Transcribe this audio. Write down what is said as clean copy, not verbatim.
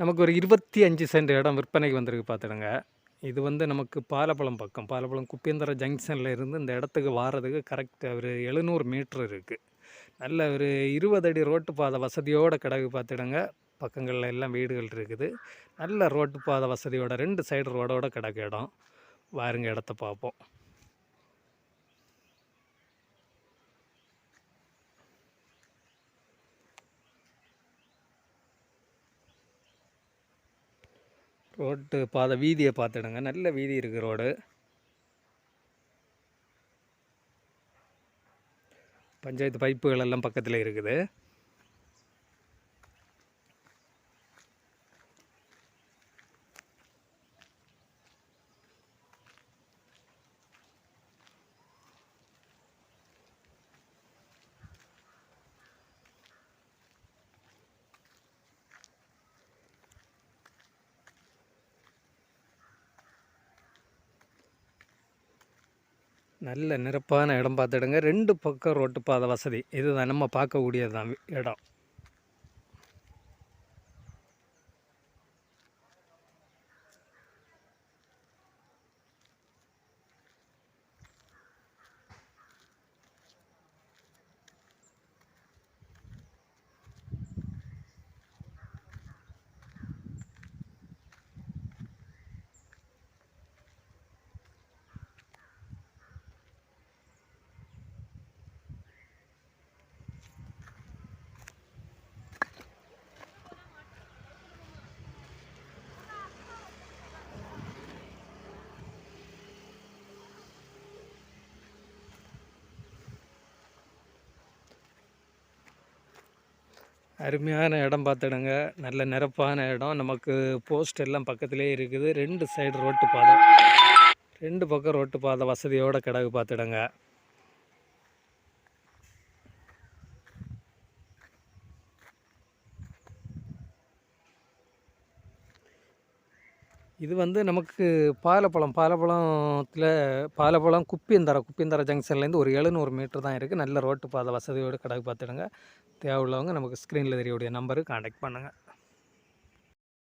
நமக்கு ஒரு 25 சென்ட் இடம் விற்பனைக்கு வந்திருக்கு பார்த்துடுங்க. இது வந்து நமக்கு பாலப்பழம் பக்கம். பாலப்பழம் குப்பியந்தர ஜங்ஷனில் இருந்து இந்த இடத்துக்கு வாரதுக்கு கரெக்டாக ஒரு 700 மீட்ரு இருக்குது. நல்ல ஒரு 20 அடி ரோட்டு பாதை வசதியோட கிடக்கு பார்த்துடுங்க. பக்கங்களில் எல்லாம் வீடுகள் இருக்குது. நல்ல ரோட்டு பாதை வசதியோட 2 சைடு ரோடோட கிடக்கு இடம். வாருங்க இடத்த பார்ப்போம். ரோட்டு பாதை வீதியை பார்த்துடுங்க. நல்ல வீதி இருக்குது ரோடு. பஞ்சாயத்து பைப்புகள் எல்லாம் பக்கத்தில் இருக்குது. நல்ல நிரப்பான இடம் பார்த்துடுங்க. 2 பக்கம் ரோட்டு பாதை வசதி. இதுதான் நம்ம பார்க்கக்கூடியது தான் இடம். அருமையான இடம் பார்த்துடுங்க. நல்ல நிரப்பான இடம். நமக்கு போஸ்ட் எல்லாம் பக்கத்துலேயே இருக்குது. 2 சைடு ரோட்டு பாதை, 2 பக்கம் ரோட்டு பாதை வசதியோட கிடக்கு பார்த்துடுங்க. இது வந்து நமக்கு பாலப்பழம் குப்பியந்தர ஜங்ஷன்லேருந்து ஒரு 700 மீட்டர் தான் இருக்குது. நல்ல ரோட்டு பாதை வசதியோடு கிடக்கு பார்த்துடுங்க. தேவையுள்ளவங்க நமக்கு ஸ்க்ரீனில் தெரியக்கூடிய நம்பருக்கு கான்டாக்ட் பண்ணுங்கள்.